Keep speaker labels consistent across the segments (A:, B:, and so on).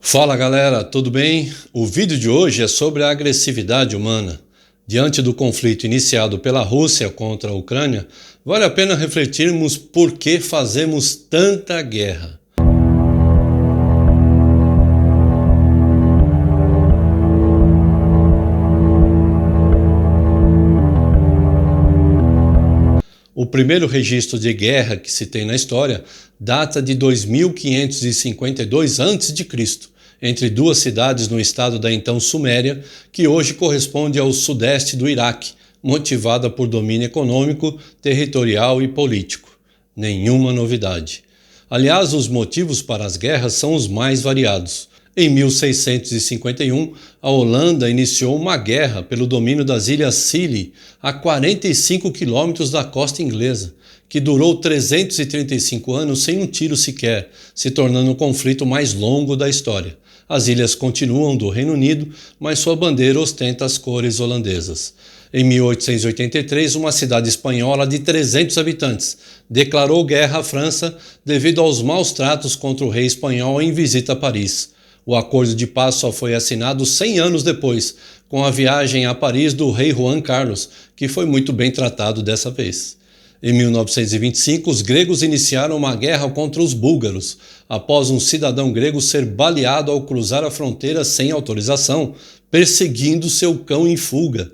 A: Fala galera, tudo bem? O vídeo de hoje é sobre a agressividade humana. Diante do conflito iniciado pela Rússia contra a Ucrânia, vale a pena refletirmos por que fazemos tanta guerra. O primeiro registro de guerra que se tem na história data de 2552 a.C., entre duas cidades no estado da então Suméria, que hoje corresponde ao sudeste do Iraque, motivada por domínio econômico, territorial e político. Nenhuma novidade. Aliás, os motivos para as guerras são os mais variados. Em 1651, a Holanda iniciou uma guerra pelo domínio das ilhas Scilly, a 45 quilômetros da costa inglesa, que durou 335 anos sem um tiro sequer, se tornando o conflito mais longo da história. As ilhas continuam do Reino Unido, mas sua bandeira ostenta as cores holandesas. Em 1883, uma cidade espanhola de 300 habitantes declarou guerra à França devido aos maus tratos contra o rei espanhol em visita a Paris. O acordo de paz só foi assinado 100 anos depois, com a viagem a Paris do rei Juan Carlos, que foi muito bem tratado dessa vez. Em 1925, os gregos iniciaram uma guerra contra os búlgaros, após um cidadão grego ser baleado ao cruzar a fronteira sem autorização, perseguindo seu cão em fuga.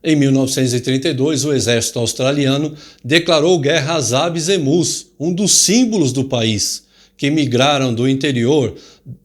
A: Em 1932, o exército australiano declarou guerra às aves emus, um dos símbolos do país, que migraram do interior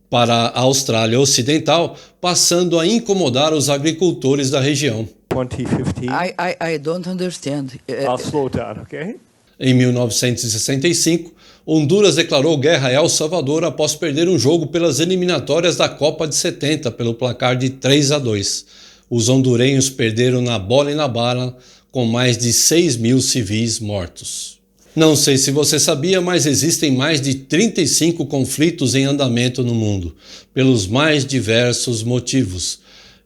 A: para a Austrália Ocidental, passando a incomodar os agricultores da região.
B: 2015.
C: I don't understand.
B: I'll slow down, okay?
A: Em 1965, Honduras declarou guerra a El Salvador após perder um jogo pelas eliminatórias da Copa de 70 pelo placar de 3-2. Os hondurenhos perderam na bola e na bala, com mais de 6 mil civis mortos. Não sei se você sabia, mas existem mais de 35 conflitos em andamento no mundo, pelos mais diversos motivos.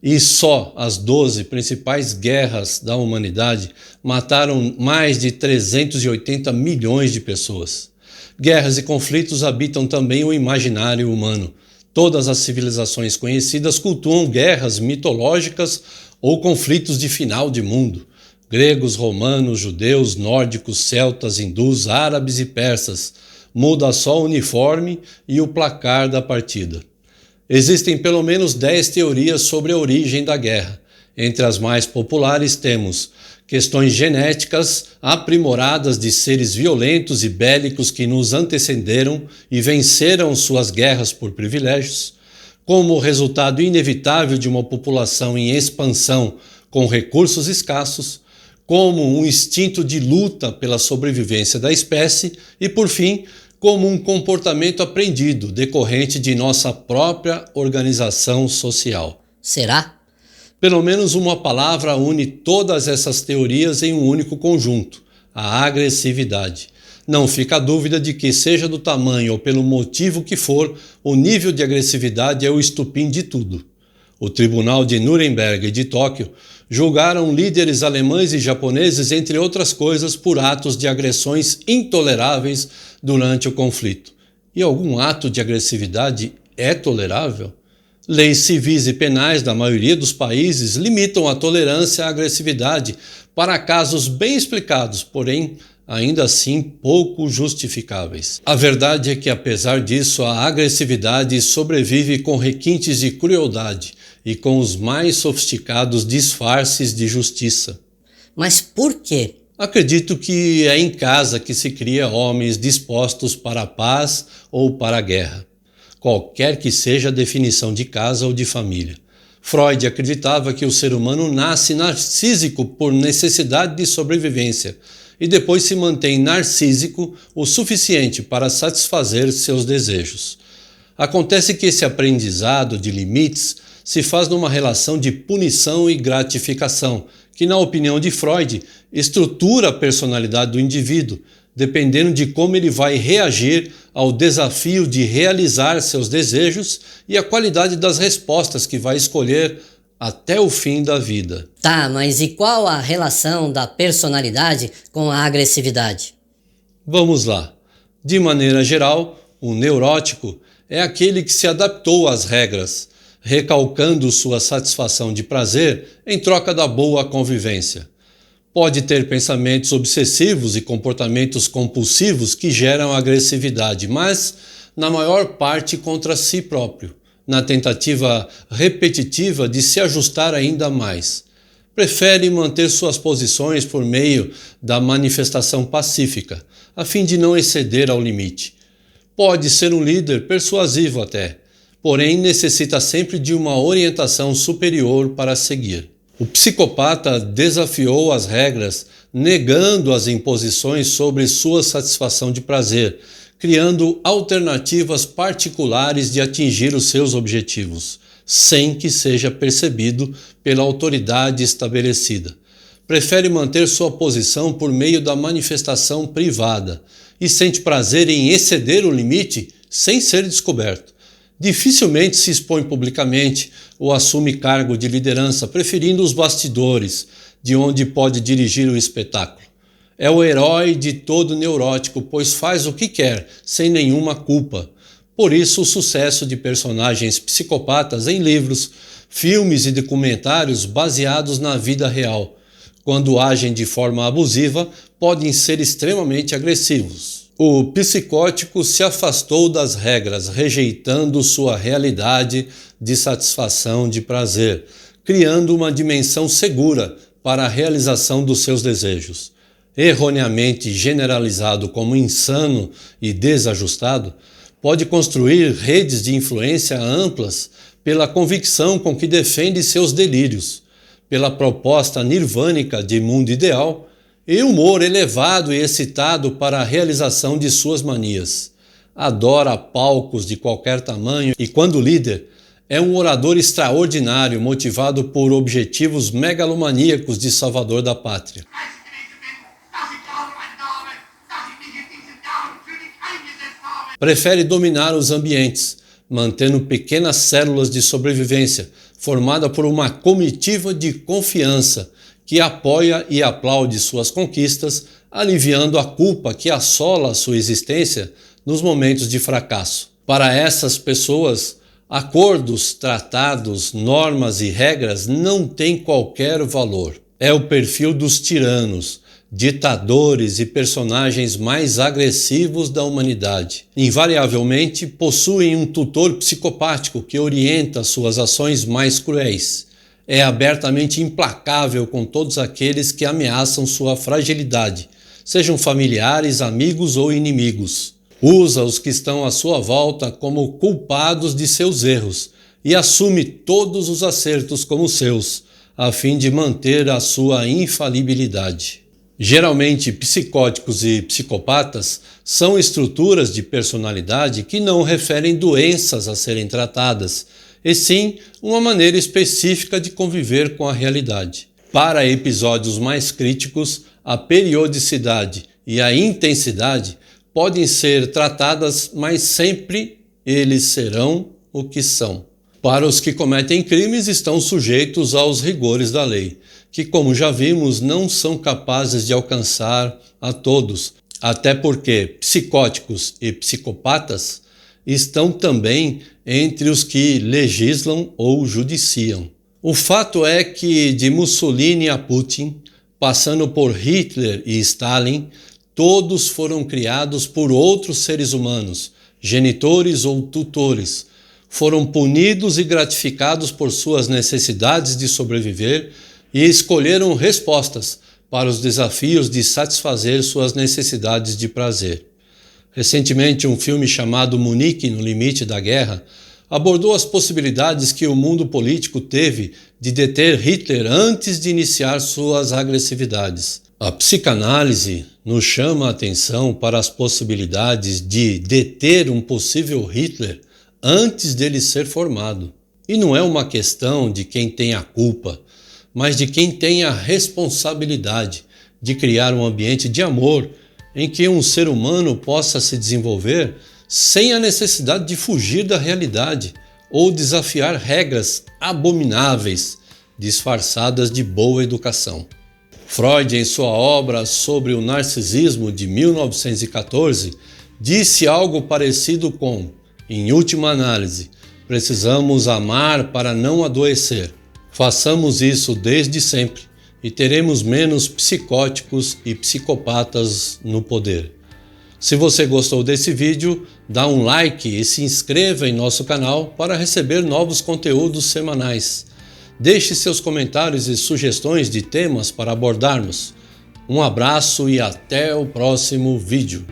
A: E só as 12 principais guerras da humanidade mataram mais de 380 milhões de pessoas. Guerras e conflitos habitam também o imaginário humano. Todas as civilizações conhecidas cultuam guerras mitológicas ou conflitos de final de mundo. Gregos, romanos, judeus, nórdicos, celtas, hindus, árabes e persas. Muda só o uniforme e o placar da partida. Existem pelo menos 10 teorias sobre a origem da guerra. Entre as mais populares temos questões genéticas aprimoradas de seres violentos e bélicos que nos antecederam e venceram suas guerras por privilégios, como resultado inevitável de uma população em expansão com recursos escassos, como um instinto de luta pela sobrevivência da espécie e, por fim, como um comportamento aprendido decorrente de nossa própria organização social.
D: Será?
A: Pelo menos uma palavra une todas essas teorias em um único conjunto: a agressividade. Não fica dúvida de que, seja do tamanho ou pelo motivo que for, o nível de agressividade é o estupim de tudo. O Tribunal de Nuremberg e de Tóquio julgaram líderes alemães e japoneses, entre outras coisas, por atos de agressões intoleráveis durante o conflito. E algum ato de agressividade é tolerável? Leis civis e penais da maioria dos países limitam a tolerância à agressividade para casos bem explicados, porém, ainda assim pouco justificáveis. A verdade é que, apesar disso, a agressividade sobrevive com requintes de crueldade e com os mais sofisticados disfarces de justiça.
D: Mas por quê?
A: Acredito que é em casa que se cria homens dispostos para a paz ou para a guerra, qualquer que seja a definição de casa ou de família. Freud acreditava que o ser humano nasce narcísico por necessidade de sobrevivência e depois se mantém narcísico o suficiente para satisfazer seus desejos. Acontece que esse aprendizado de limites se faz numa relação de punição e gratificação, que, na opinião de Freud, estrutura a personalidade do indivíduo, dependendo de como ele vai reagir ao desafio de realizar seus desejos e a qualidade das respostas que vai escolher até o fim da vida.
D: Tá, mas e qual a relação da personalidade com a agressividade?
A: Vamos lá. De maneira geral, o neurótico é aquele que se adaptou às regras, recalcando sua satisfação de prazer em troca da boa convivência. Pode ter pensamentos obsessivos e comportamentos compulsivos que geram agressividade, mas, na maior parte, contra si próprio, na tentativa repetitiva de se ajustar ainda mais. Prefere manter suas posições por meio da manifestação pacífica, a fim de não exceder ao limite. Pode ser um líder persuasivo até, porém necessita sempre de uma orientação superior para seguir. O psicopata desafiou as regras, negando as imposições sobre sua satisfação de prazer, criando alternativas particulares de atingir os seus objetivos, sem que seja percebido pela autoridade estabelecida. Prefere manter sua posição por meio da manifestação privada e sente prazer em exceder o limite sem ser descoberto. Dificilmente se expõe publicamente ou assume cargo de liderança, preferindo os bastidores, de onde pode dirigir o espetáculo. É o herói de todo neurótico, pois faz o que quer, sem nenhuma culpa. Por isso, o sucesso de personagens psicopatas em livros, filmes e documentários baseados na vida real. Quando agem de forma abusiva, podem ser extremamente agressivos. O psicótico se afastou das regras, rejeitando sua realidade de satisfação de prazer, criando uma dimensão segura para a realização dos seus desejos. Erroneamente generalizado como insano e desajustado, pode construir redes de influência amplas pela convicção com que defende seus delírios, pela proposta nirvânica de mundo ideal e humor elevado e excitado para a realização de suas manias. Adora palcos de qualquer tamanho e, quando líder, é um orador extraordinário motivado por objetivos megalomaníacos de salvador da pátria. Prefere dominar os ambientes, mantendo pequenas células de sobrevivência, formada por uma comitiva de confiança que apoia e aplaude suas conquistas, aliviando a culpa que assola sua existência nos momentos de fracasso. Para essas pessoas, acordos, tratados, normas e regras não têm qualquer valor. É o perfil dos tiranos, ditadores e personagens mais agressivos da humanidade. Invariavelmente possuem um tutor psicopático que orienta suas ações mais cruéis. É abertamente implacável com todos aqueles que ameaçam sua fragilidade, sejam familiares, amigos ou inimigos. Usa os que estão à sua volta como culpados de seus erros e assume todos os acertos como seus, a fim de manter a sua infalibilidade. Geralmente, psicóticos e psicopatas são estruturas de personalidade que não referem doenças a serem tratadas, e sim uma maneira específica de conviver com a realidade. Para episódios mais críticos, a periodicidade e a intensidade podem ser tratadas, mas sempre eles serão o que são. Para os que cometem crimes, estão sujeitos aos rigores da lei, que, como já vimos, não são capazes de alcançar a todos, até porque psicóticos e psicopatas estão também entre os que legislam ou judiciam. O fato é que, de Mussolini a Putin, passando por Hitler e Stalin, todos foram criados por outros seres humanos, genitores ou tutores. Foram punidos e gratificados por suas necessidades de sobreviver e escolheram respostas para os desafios de satisfazer suas necessidades de prazer. Recentemente, um filme chamado Munique no Limite da Guerra abordou as possibilidades que o mundo político teve de deter Hitler antes de iniciar suas agressividades. A psicanálise nos chama a atenção para as possibilidades de deter um possível Hitler antes dele ser formado. E não é uma questão de quem tem a culpa, mas de quem tem a responsabilidade de criar um ambiente de amor em que um ser humano possa se desenvolver sem a necessidade de fugir da realidade ou desafiar regras abomináveis disfarçadas de boa educação. Freud, em sua obra sobre o narcisismo de 1914, disse algo parecido com: em última análise, precisamos amar para não adoecer. Façamos isso desde sempre e teremos menos psicóticos e psicopatas no poder. Se você gostou desse vídeo, dá um like e se inscreva em nosso canal para receber novos conteúdos semanais. Deixe seus comentários e sugestões de temas para abordarmos. Um abraço e até o próximo vídeo.